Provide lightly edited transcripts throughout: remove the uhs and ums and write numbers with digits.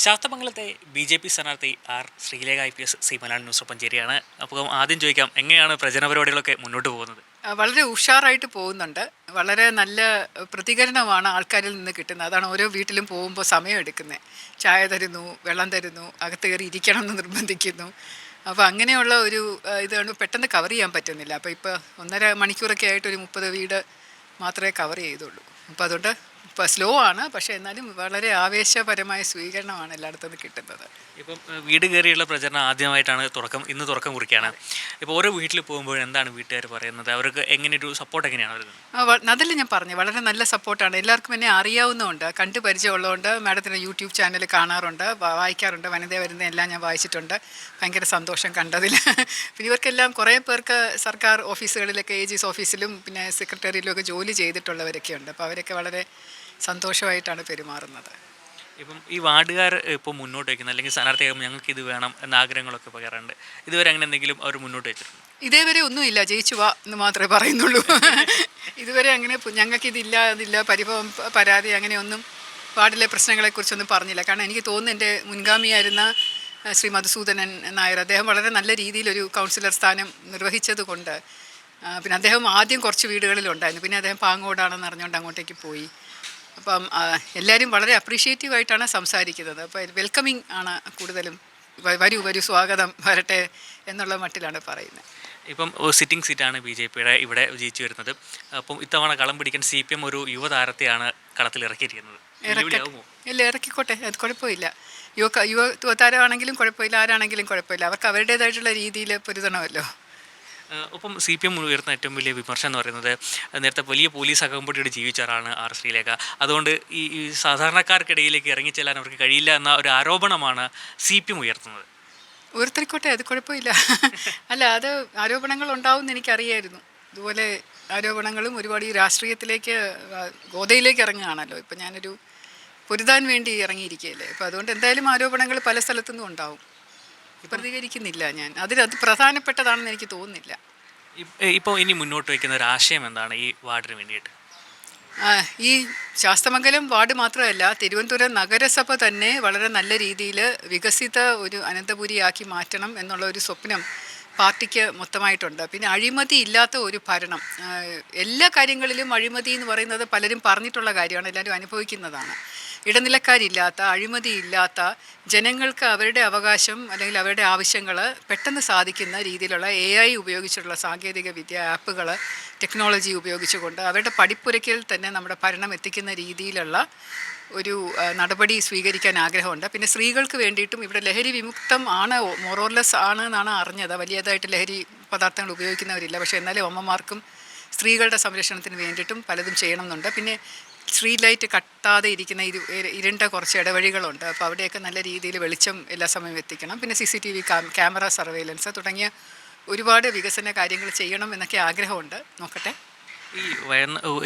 ശാസ്തമംഗലത്തെ ബി.ജെ.പി. സ്ഥാനാർത്ഥി R Sreelekha IPS C Malayalam news പഞ്ചേരിയാണ്. അപ്പോൾ ആദ്യം ചോദിക്കാം, എങ്ങനെയാണ് പ്രചരണ പരിപാടികളൊക്കെ മുന്നോട്ട് പോകുന്നത്? വളരെ ഉഷാറായിട്ട് പോകുന്നുണ്ട്. വളരെ നല്ല പ്രതികരണമാണ് ആൾക്കാരിൽ നിന്ന് കിട്ടുന്നത്. അതാണ് ഓരോ വീട്ടിലും പോകുമ്പോൾ സമയം എടുക്കുന്നത്. ചായ തരുന്നു, വെള്ളം തരുന്നു, അകത്ത് കയറി ഇരിക്കണം എന്ന് നിർബന്ധിക്കുന്നു. അപ്പോൾ അങ്ങനെയുള്ള ഒരു ഇതാണ് പെട്ടെന്ന് കവർ ചെയ്യാൻ പറ്റുന്നില്ല. അപ്പോൾ ഇപ്പോൾ 1.5 മണിക്കൂറൊക്കെ ആയിട്ട് ഒരു 30 വീട് മാത്രമേ കവർ ചെയ്തുള്ളൂ. അപ്പോൾ അതുകൊണ്ട് ഇപ്പോൾ സ്ലോ ആണ്, പക്ഷേ എന്നാലും വളരെ ആവേശപരമായ സ്വീകരണമാണ് എല്ലായിടത്തും കിട്ടുന്നത്. ഇപ്പം വീട് കയറിയുള്ള പ്രചരണം ആദ്യമായിട്ടാണ് ഇന്ന് തുടക്കം കുറിക്കുകയാണ്. ഇപ്പോൾ ഓരോ വീട്ടിൽ പോകുമ്പോൾ എന്താണ് വീട്ടുകാർ പറയുന്നത്? അവർക്ക് എങ്ങനെയൊരു സപ്പോർട്ട് എങ്ങനെയാണ് വരുന്നത്? അതിൽ ഞാൻ പറഞ്ഞു, വളരെ നല്ല സപ്പോർട്ടാണ്. എല്ലാവർക്കും എന്നെ അറിയാവുന്നതുകൊണ്ട്, കണ്ടു പരിചയമുള്ളതുകൊണ്ട്, മാഡത്തിൻ്റെ യൂട്യൂബ് ചാനൽ കാണാറുണ്ട്, വായിക്കാറുണ്ട്. വനിത വരുന്ന എല്ലാം ഞാൻ വായിച്ചിട്ടുണ്ട്. ഭയങ്കര സന്തോഷം കണ്ടതിൽ. പിന്നെ ഇവർക്കെല്ലാം കുറേ പേർക്ക് സർക്കാർ ഓഫീസുകളിലൊക്കെ AG's ഓഫീസിലും പിന്നെ സെക്രട്ടറിയിലും ഒക്കെ ജോലി ചെയ്തിട്ടുള്ളവരൊക്കെ ഉണ്ട്. അപ്പോൾ അവരൊക്കെ വളരെ സന്തോഷമായിട്ടാണ് പെരുമാറുന്നത്. ഇപ്പം ഈ വാർഡുകാർ ഇപ്പോൾ മുന്നോട്ട് വയ്ക്കുന്നത്, അല്ലെങ്കിൽ സ്ഥാനാർത്ഥിയാകുമ്പോൾ ഞങ്ങൾക്ക് ഇത് വേണം എന്ന ആഗ്രഹങ്ങളൊക്കെ പറയാറുണ്ട്. ഇതുവരെ അങ്ങനെ എന്തെങ്കിലും അവർ മുന്നോട്ട് വെച്ചിട്ടുണ്ട്? ഇതേവരെ ഒന്നുമില്ല, ജയിച്ചു വാ എന്ന് മാത്രമേ പറയുന്നുള്ളൂ. ഇതുവരെ അങ്ങനെ ഞങ്ങൾക്കിതില്ല പരിഭവം പരാതി അങ്ങനെയൊന്നും വാർഡിലെ പ്രശ്നങ്ങളെക്കുറിച്ചൊന്നും പറഞ്ഞില്ല. കാരണം എനിക്ക് തോന്നുന്നു എൻ്റെ മുൻഗാമിയായിരുന്ന ശ്രീ മധുസൂദനൻ നായർ, അദ്ദേഹം വളരെ നല്ല രീതിയിലൊരു കൗൺസിലർ സ്ഥാനം നിർവഹിച്ചത് കൊണ്ട്, പിന്നെ അദ്ദേഹം ആദ്യം കുറച്ച് വീടുകളിലുണ്ടായിരുന്നു, പിന്നെ അദ്ദേഹം പാങ്ങോടാണെന്ന് അറിഞ്ഞുകൊണ്ട് അങ്ങോട്ടേക്ക് പോയി. അപ്പം എല്ലാവരും വളരെ അപ്രീഷിയേറ്റീവായിട്ടാണ് സംസാരിക്കുന്നത്. അപ്പോൾ വെൽക്കമിങ് ആണ് കൂടുതലും. വരൂ സ്വാഗതം, വരട്ടെ എന്നുള്ള മട്ടിലാണ് പറയുന്നത്. ഇപ്പം സിറ്റിംഗ് സീറ്റാണ് BJPയുടെ ഇവിടെ വിജയിച്ചു വരുന്നത്. അപ്പം ഇത്തവണ കളം പിടിക്കാൻ CPM ഒരു യുവതാരത്തെയാണ് കളത്തിൽ ഇറക്കിയിരിക്കുന്നത്. ഇറക്കിക്കോട്ടെ, അത് കുഴപ്പമില്ല. യുവതാരമാണെങ്കിലും കുഴപ്പമില്ല, ആരാണെങ്കിലും കുഴപ്പമില്ല. അവർക്ക് അവരുടേതായിട്ടുള്ള രീതിയിൽ പൊരുതണമല്ലോ. ഒപ്പം CPM ഉയർന്ന ഏറ്റവും വലിയ വിമർശനം എന്ന് പറയുന്നത്, നേരത്തെ വലിയ പോലീസ് അകമ്പടിയോട് ജീവിച്ചവരാണ് ആർ ശ്രീലേഖ. അതുകൊണ്ട് ഈ സാധാരണക്കാർക്കിടയിലേക്ക് ഇറങ്ങിച്ചെല്ലാൻ അവർക്ക് കഴിയില്ല എന്ന ഒരു ആരോപണമാണ് CPM ഉയർത്തുന്നത്. ഉയർത്തിക്കോട്ടെ, അത് കുഴപ്പമില്ല. അല്ല, അത് ആരോപണങ്ങൾ ഉണ്ടാവുമെന്ന് എനിക്കറിയായിരുന്നു. ഇതുപോലെ ആരോപണങ്ങളും ഒരുപാട് ഈ രാഷ്ട്രീയത്തിലേക്ക് ഗോതയിലേക്ക് ഇറങ്ങുകയാണല്ലോ. ഇപ്പം ഞാനൊരു പൊരുതാൻ വേണ്ടി ഇറങ്ങിയിരിക്കുകയല്ലേ. അപ്പോൾ അതുകൊണ്ട് എന്തായാലും ആരോപണങ്ങൾ പല സ്ഥലത്തുനിന്നും ഉണ്ടാവും. പ്രതികരിക്കുന്നില്ല ഞാൻ. അത് പ്രധാനപ്പെട്ടതാണെന്ന് എനിക്ക് തോന്നുന്നില്ല. ഇപ്പോൾ ഇനി മുന്നോട്ട് വയ്ക്കുന്ന ഒരു ആശയം എന്താണ് ഈ വാർഡിന് വേണ്ടിയിട്ട്? ഈ ശാസ്തമംഗലം വാർഡ് മാത്രമല്ല, തിരുവനന്തപുരം നഗരസഭ തന്നെ വളരെ നല്ല രീതിയിൽ വികസിത ഒരു അനന്തപുരിയാക്കി മാറ്റണം എന്നുള്ള ഒരു സ്വപ്നം പാർട്ടിക്ക് മൊത്തമായിട്ടുണ്ട്. പിന്നെ അഴിമതി ഇല്ലാത്ത ഒരു ഭരണം. എല്ലാ കാര്യങ്ങളിലും അഴിമതി എന്ന് പറയുന്നത് പലരും പറഞ്ഞിട്ടുള്ള കാര്യമാണ്, എല്ലാവരും അനുഭവിക്കുന്നതാണ്. ഇടനിലക്കാരില്ലാത്ത, അഴിമതിയില്ലാത്ത, ജനങ്ങൾക്ക് അവരുടെ അവകാശം അല്ലെങ്കിൽ അവരുടെ ആവശ്യങ്ങൾ പെട്ടെന്ന് സാധിക്കുന്ന രീതിയിലുള്ള AI ഉപയോഗിച്ചിട്ടുള്ള സാങ്കേതിക വിദ്യ, ആപ്പുകൾ, ടെക്നോളജി ഉപയോഗിച്ചുകൊണ്ട് അവരുടെ പടിപ്പുരയ്ക്കിൽ തന്നെ നമ്മുടെ ഭരണം എത്തിക്കുന്ന രീതിയിലുള്ള ഒരു നടപടി സ്വീകരിക്കാൻ ആഗ്രഹമുണ്ട്. പിന്നെ സ്ത്രീകൾക്ക് വേണ്ടിയിട്ടും ഇവിടെ ലഹരി വിമുക്തം ആണ്, മോറോർലെസ് ആണ് എന്നാണ് അറിഞ്ഞത്. വലിയതായിട്ട് ലഹരി പദാർത്ഥങ്ങൾ ഉപയോഗിക്കുന്നവരില്ല. പക്ഷേ എന്നാലും അമ്മമാർക്കും സ്ത്രീകളുടെ സംരക്ഷണത്തിന് വേണ്ടിയിട്ടും പലതും ചെയ്യണമെന്നുണ്ട്. പിന്നെ സ്ട്രീറ്റ് ലൈറ്റ് കത്താതെ ഇരിക്കുന്ന ഇരുണ്ട കുറച്ച് ഇടവഴികളുണ്ട്. അപ്പോൾ അവിടെയൊക്കെ നല്ല രീതിയിൽ വെളിച്ചം എല്ലാ സമയവും എത്തിക്കണം. പിന്നെ CCTV ക്യാമറ സർവൈലൻസ് തുടങ്ങിയ ഒരുപാട് വികസന കാര്യങ്ങൾ ചെയ്യണം എന്നൊക്കെ ആഗ്രഹമുണ്ട്. നോക്കട്ടെ.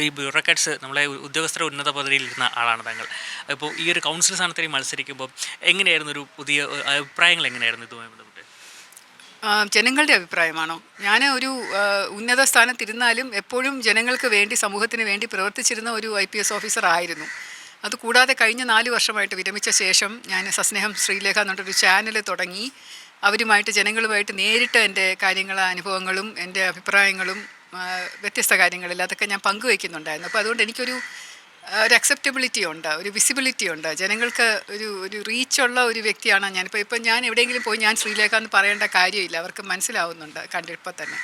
ഈ ബ്യൂറോക്രാറ്റ്സ്, നമ്മളെ ഉദ്യോഗസ്ഥരുടെ ഉന്നത പദവിയിലിരുന്ന ആളാണ് താങ്കൾ. അപ്പോൾ ഈ ഒരു കൗൺസിൽ സ്ഥാനത്തേക്ക് മത്സരിക്കുമ്പോൾ എങ്ങനെയായിരുന്നു ഒരു പുതിയ അഭിപ്രായങ്ങൾ എങ്ങനെയായിരുന്നു ഇതുമായി ബന്ധപ്പെട്ട്? ജനങ്ങളുടെ അഭിപ്രായമാണോ? ഞാൻ ഒരു ഉന്നത സ്ഥാനത്തിരുന്നാലും എപ്പോഴും ജനങ്ങൾക്ക് വേണ്ടി, സമൂഹത്തിന് വേണ്ടി പ്രവർത്തിച്ചിരുന്ന ഒരു IPS ഓഫീസർ ആയിരുന്നു. അതുകൂടാതെ കഴിഞ്ഞ 4 വർഷമായിട്ട് വിരമിച്ച ശേഷം ഞാൻ സസ്നേഹം ശ്രീലേഖ എന്നുള്ളൊരു ചാനൽ തുടങ്ങി. അവരുമായിട്ട്, ജനങ്ങളുമായിട്ട് നേരിട്ട് എൻ്റെ അനുഭവങ്ങളും എൻ്റെ അഭിപ്രായങ്ങളും വ്യത്യസ്ത കാര്യങ്ങളിൽ അതൊക്കെ ഞാൻ പങ്കുവയ്ക്കുന്നുണ്ടായിരുന്നു. അപ്പോൾ അതുകൊണ്ട് എനിക്കൊരു അക്സെപ്റ്റബിലിറ്റി ഉണ്ട്, ഒരു വിസിബിലിറ്റി ഉണ്ട്. ജനങ്ങൾക്ക് ഒരു റീച്ചുള്ള ഒരു വ്യക്തിയാണ് ഞാനിപ്പോൾ. ഇപ്പം ഞാൻ എവിടെയെങ്കിലും പോയി ഞാൻ ശ്രീലേഖ എന്ന് പറയേണ്ട കാര്യമില്ല, അവർക്ക് മനസ്സിലാവുന്നുണ്ട് കണ്ടിപ്പോൾ തന്നെ.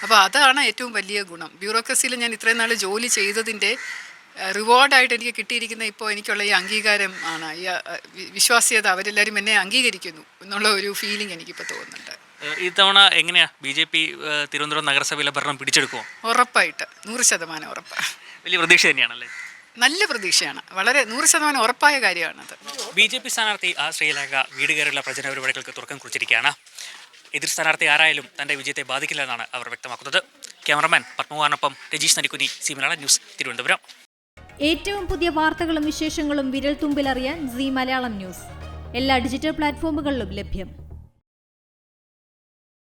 അപ്പോൾ അതാണ് ഏറ്റവും വലിയ ഗുണം. ബ്യൂറോക്രസിയിൽ ഞാൻ ഇത്രയും നാൾ ജോലി ചെയ്തതിൻ്റെ റിവാർഡായിട്ട് എനിക്ക് കിട്ടിയിരിക്കുന്ന ഇപ്പോൾ എനിക്കുള്ള ഈ അംഗീകാരം ആണ്, ഈ വിശ്വാസ്യത. അവരെല്ലാവരും എന്നെ അംഗീകരിക്കുന്നു എന്നുള്ള ഒരു ഫീലിംഗ് എനിക്കിപ്പോൾ തോന്നുന്നുണ്ട്. ഇത്തവണ എങ്ങനെയാ BJP തിരുവനന്തപുരം നഗരസഭയിലെ ഭരണം പിടിച്ചെടുക്കുമോ? ഉറപ്പായിട്ട്, 100% ഉറപ്പാണ്. വലിയ പ്രതീക്ഷ തന്നെയാണല്ലേ? നല്ല പ്രതീക്ഷയാണ്, വളരെ 100% ഉറപ്പായ കാര്യമാണത്. BJP സ്ഥാനാർത്ഥി ആർ ശ്രീലേഖ വീട് കയറിയുള്ള പ്രചരണ പരിപാടികൾക്ക് തുടക്കം കുറിച്ചിരിക്കുകയാണ്. എതിർ സ്ഥാനാർത്ഥി ആരായാലും തൻ്റെ വിജയത്തെ ബാധിക്കില്ലെന്നാണ് അവർ വ്യക്തമാക്കുന്നത്. ക്യാമറമാൻ പത്മകുമാറിനൊപ്പം രജീഷ് നരിക്കുനി, സി മലയാളം ന്യൂസ്, തിരുവനന്തപുരം. ഏറ്റവും പുതിയ വാർത്തകളും വിശേഷങ്ങളും വിരൽ തുമ്പിലറിയാൻ സി മലയാളം ന്യൂസ് എല്ലാ ഡിജിറ്റൽ പ്ലാറ്റ്ഫോമുകളിലും ലഭ്യം.